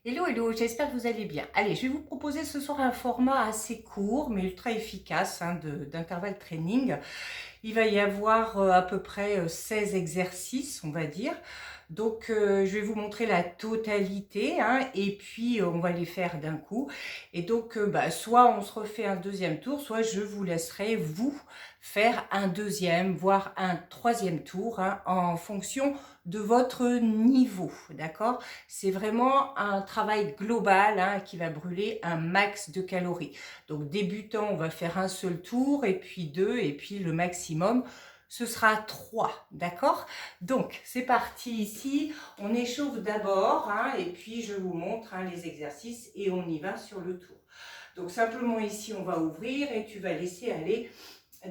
Hello, hello, j'espère que vous allez bien. Allez, je vais vous proposer ce soir un format assez court, mais ultra efficace d'intervalle training. Il va y avoir à peu près 16 exercices, on va dire. Donc, je vais vous montrer la totalité, hein, et puis on va les faire d'un coup. Et donc, soit on se refait un deuxième tour, soit je vous laisserai vous faire un deuxième, voire un troisième tour, hein, en fonction de votre niveau, d'accord? C'est vraiment un travail global, hein, qui va brûler un max de calories. Donc, débutant, on va faire un seul tour, et puis deux, et puis le maximum, ce sera 3, d'accord? Donc, c'est parti ici. On échauffe d'abord, hein, et puis je vous montre, hein, les exercices et on y va sur le tour. Donc, simplement ici, on va ouvrir et tu vas laisser aller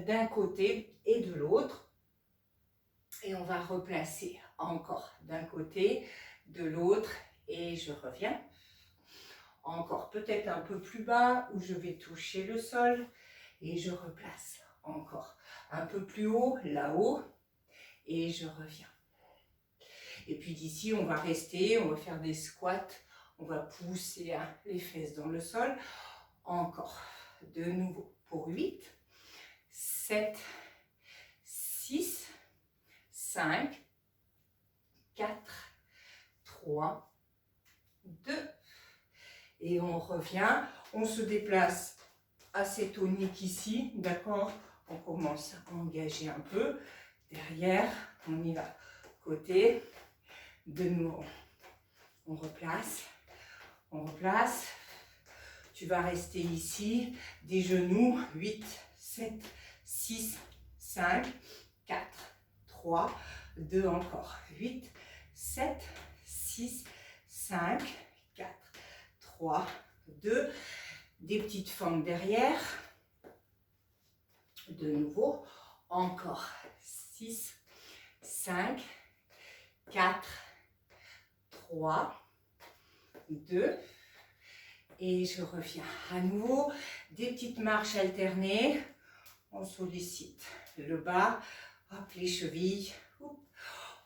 d'un côté et de l'autre. Et on va replacer encore d'un côté, de l'autre, et je reviens. Encore peut-être un peu plus bas où je vais toucher le sol et je replace encore un peu plus haut, là-haut, et je reviens. Et puis d'ici, on va rester, on va faire des squats, on va pousser, hein, les fesses dans le sol. Encore, de nouveau, pour 8, 7, 6, 5, 4, 3, 2, et on revient. On se déplace assez tonique ici, d'accord? On commence à engager un peu. Derrière, on y va. Côté, de nouveau, on replace, on replace. Tu vas rester ici, des genoux, 8, 7, 6, 5, 4, 3, 2 encore, 8, 7, 6, 5, 4, 3, 2, des petites fentes derrière, de nouveau, encore, 6, 5, 4, 3, 2, et je reviens à nouveau, des petites marches alternées, on sollicite le bas, hop, les chevilles, hop.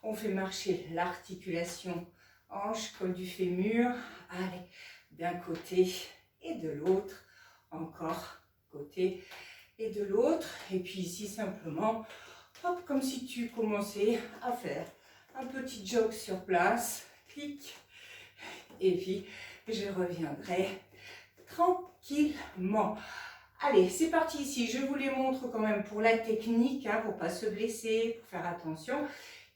On fait marcher l'articulation hanche, col du fémur, allez, d'un côté et de l'autre, encore côté et de l'autre, et puis ici simplement, hop, comme si tu commençais à faire un petit jog sur place, clic, et puis je reviendrai tranquillement. Allez, c'est parti ici. Je vous les montre quand même pour la technique, hein, pour ne pas se blesser, pour faire attention.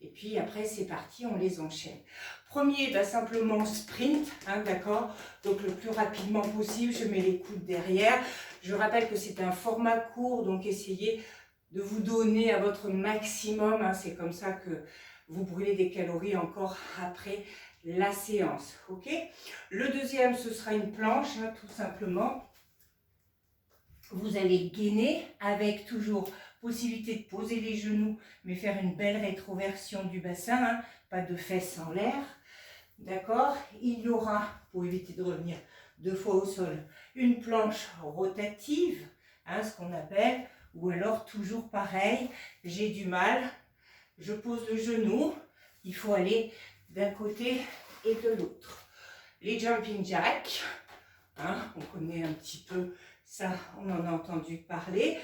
Et puis après, c'est parti, on les enchaîne. Premier, simplement sprint, hein, d'accord? Donc le plus rapidement possible, je mets les coudes derrière. Je rappelle que c'est un format court, donc essayez de vous donner à votre maximum, hein, c'est comme ça que vous brûlez des calories encore après la séance, ok? Le deuxième, ce sera une planche, hein, tout simplement. Vous allez gainer avec toujours possibilité de poser les genoux, mais faire une belle rétroversion du bassin, hein, pas de fesses en l'air, d'accord? Il y aura, pour éviter de revenir 2 fois au sol, une planche rotative, hein, ce qu'on appelle, ou alors toujours pareil, j'ai du mal, je pose le genou, il faut aller d'un côté et de l'autre. Les jumping jacks, hein, on connaît un petit peu ça, on en a entendu parler.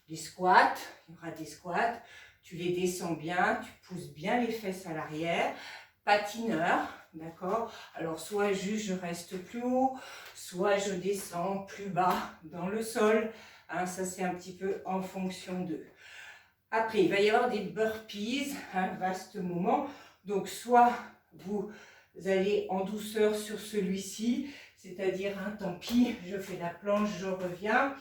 Les squats, il y aura des squats, tu les descends bien, tu pousses bien les fesses à l'arrière. Patineur, d'accord? Alors soit juste je reste plus haut, soit je descends plus bas dans le sol. Hein, ça c'est un petit peu en fonction d'eux. Après, il va y avoir des burpees, un vaste moment. Donc soit vous allez en douceur sur celui-ci, c'est-à-dire, hein, tant pis, je fais la planche, je reviens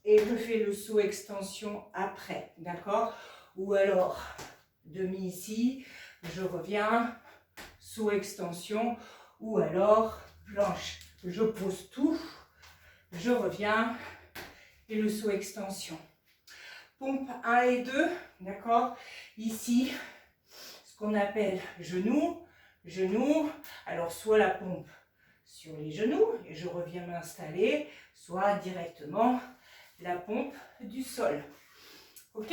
et je fais le saut extension après, d'accord? Ou alors, demi ici, je reviens, saut extension, ou alors planche. Je pose tout, je reviens et le saut extension. Pompe 1 et 2, d'accord? Ici, ce qu'on appelle genou, genou. Alors, soit la pompe sur les genoux et je reviens m'installer, soit directement la pompe du sol. Ok?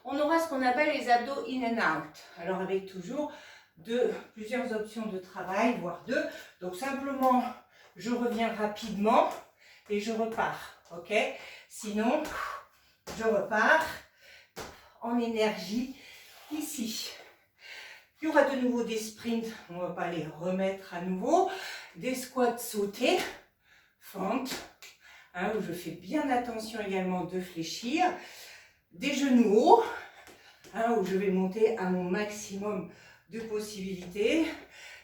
On aura ce qu'on appelle les abdos in and out. Alors avec toujours plusieurs options de travail, voire deux. Donc simplement, je reviens rapidement et je repars, ok? Sinon, je repars en énergie ici. Il y aura de nouveau des sprints, on ne va pas les remettre à nouveau. Des squats sautés, fente, hein, où je fais bien attention également de fléchir. Des genoux hauts, hein, où je vais monter à mon maximum de possibilités.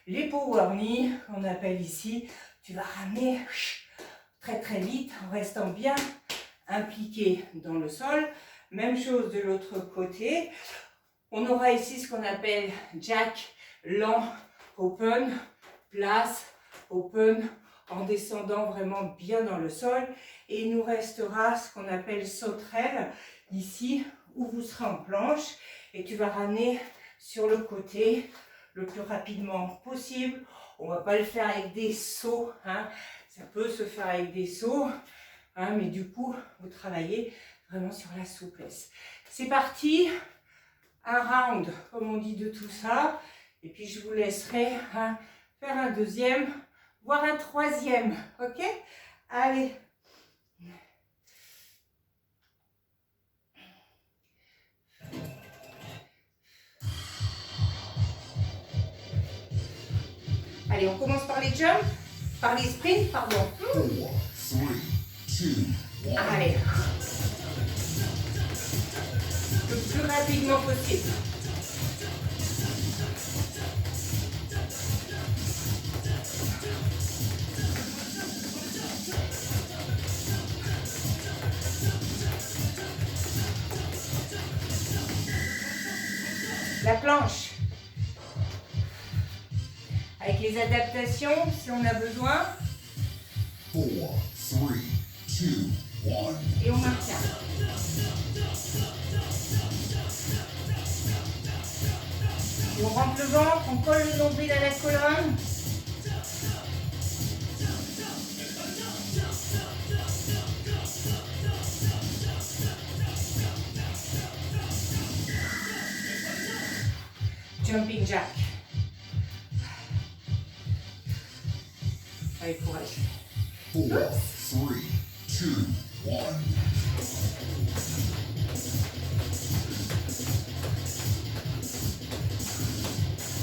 Les power knees, on appelle ici, tu vas ramener très très vite en restant bien impliqué dans le sol. Même chose de l'autre côté. On aura ici ce qu'on appelle jack, lent, open, place, open, en descendant vraiment bien dans le sol. Et il nous restera ce qu'on appelle sauterelle, ici, où vous serez en planche. Et tu vas ramener sur le côté le plus rapidement possible. On ne va pas le faire avec des sauts, hein. Ça peut se faire avec des sauts, hein, mais du coup, vous travaillez vraiment sur la souplesse. C'est parti. Un round, comme on dit, de tout ça. Et puis, je vous laisserai faire un deuxième, voire un troisième. OK? Allez. Allez, on commence par les jumps, par les sprints, pardon. 4, 3, 2, 1. Allez. Le plus rapidement possible. La planche. Avec les adaptations, si on a besoin. 4, 3, 2, 1. Et on maintient. Et on rentre le ventre, on colle le nombril à la colonne. Jumping jack. Allez, courage. 4, 3, 2, 1.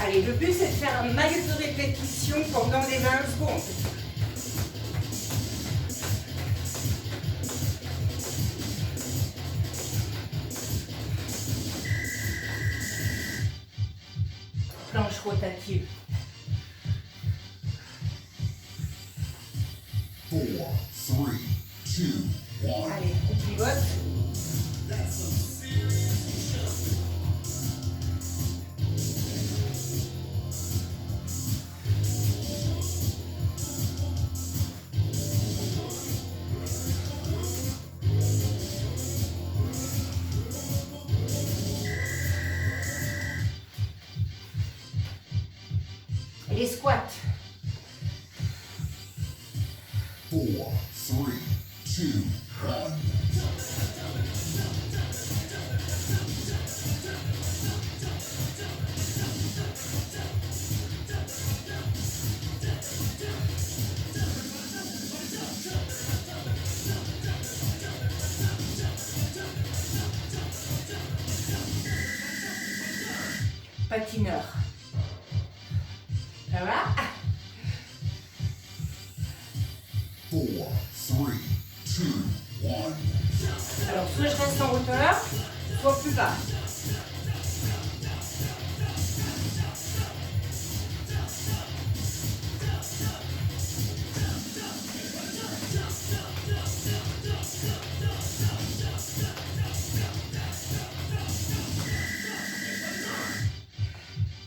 Allez, le but c'est de faire un max de répétition pendant les 20 secondes. Planche rotative. 4, 3, 2, 1. Allez, on pivote. Et les squats. 4, 3, 2, 1. Patineur. Ça va? 4, 3, 2, 1. Alors, soit je reste en hauteur, soit plus bas.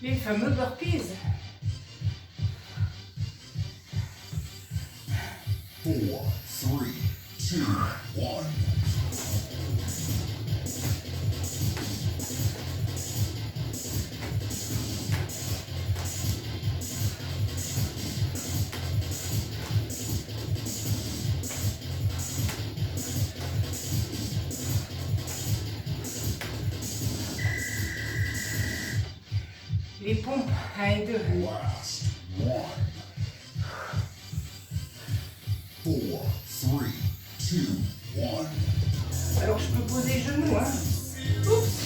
Les fameux burpees. 4, 3, 2, 1. Les pompes, 1 et 2. Last one. 4, 3, 2, 1. Alors je peux poser genoux, hein. Oups.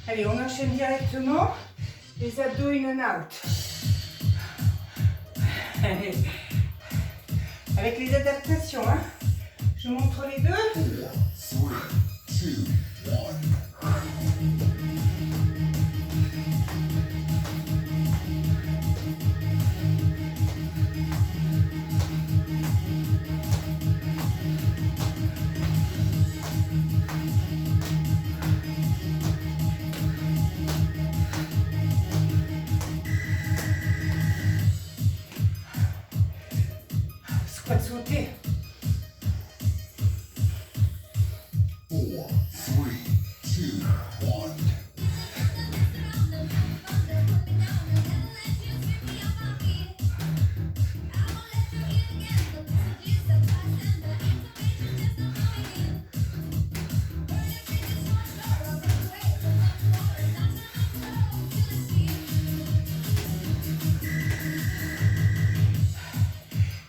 Allez, on enchaîne directement les abdos in and out. Allez. Avec les adaptations, hein. Je montre les deux. 4, 3, 2, 1. Squat sauté. 4, 3, 2, 1.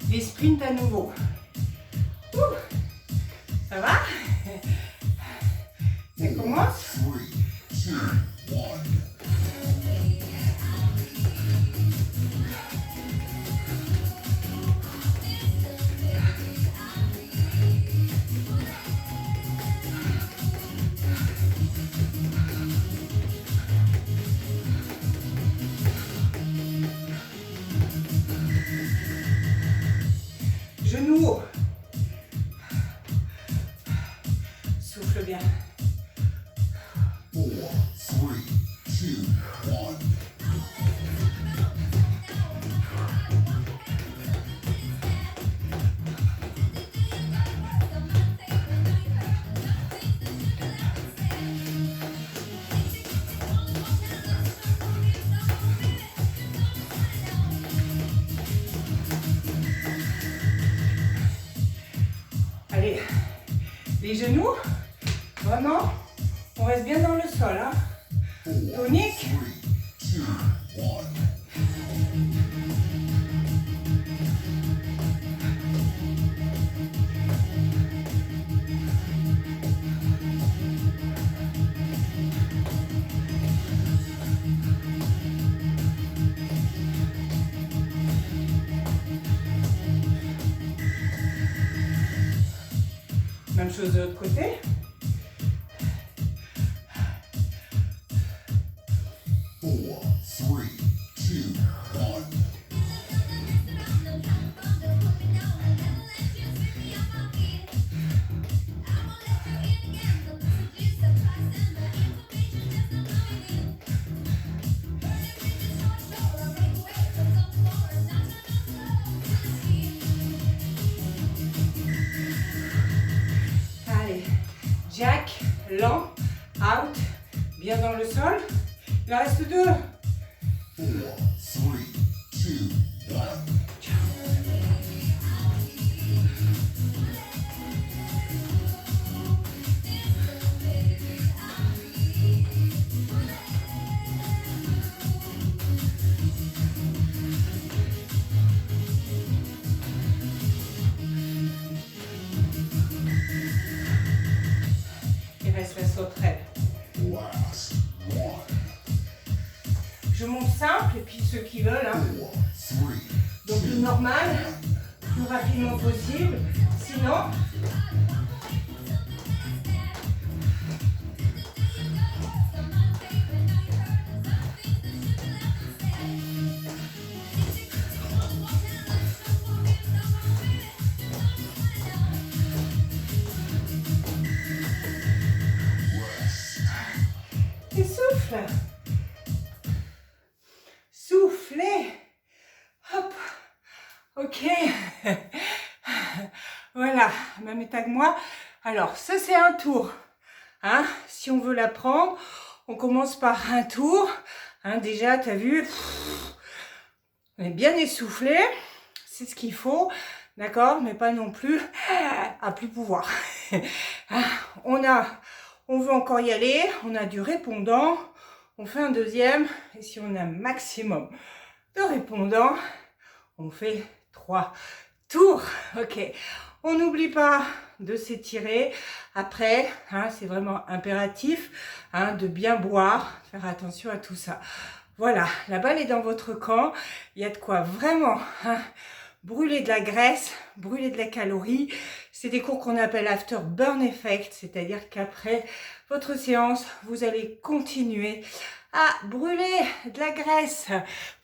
Les sprints à nouveau. Ouh. Ça va? Ça commence? 3, 2, 1. Genoux haut. Souffle bien. 4, 3, 2, 1. Allez, les genoux, vraiment, on reste bien dans le sol, hein. 4, Tonique. 3, 2, 1. Même chose de l'autre côté. 4, 3, 2, 1. Allez, jack, lent, out, bien dans le sol. Il en reste deux. 4, 3, 2, 1. Il reste la sauterelle. Last one. Je monte simple et puis ceux qui veulent, hein. 4, 3, Donc le 2, normal, 1. plus rapidement possible. Sinon, et souffle. Soufflez. Hop. Ok. Voilà, même état que moi. Alors, ça c'est un tour Hein, si on veut la prendre, on commence par un tour. Hein, déjà, tu as vu, on est bien essoufflé. C'est ce qu'il faut. D'accord? Mais pas non plus à plus pouvoir. On veut encore y aller. On a du répondant. On fait un deuxième. Et si on a un maximum de répondants, on fait 3 tours. Ok. On n'oublie pas de s'étirer. Après, hein, c'est vraiment impératif hein, de bien boire. Faire attention à tout ça. Voilà, la balle est dans votre camp. Il y a de quoi vraiment hein, brûler de la graisse, brûler de la calorie. C'est des cours qu'on appelle after burn effect, c'est-à-dire qu'après votre séance, vous allez continuer à brûler de la graisse.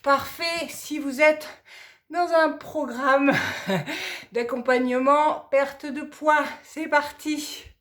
Parfait si vous êtes dans un programme d'accompagnement perte de poids. C'est parti!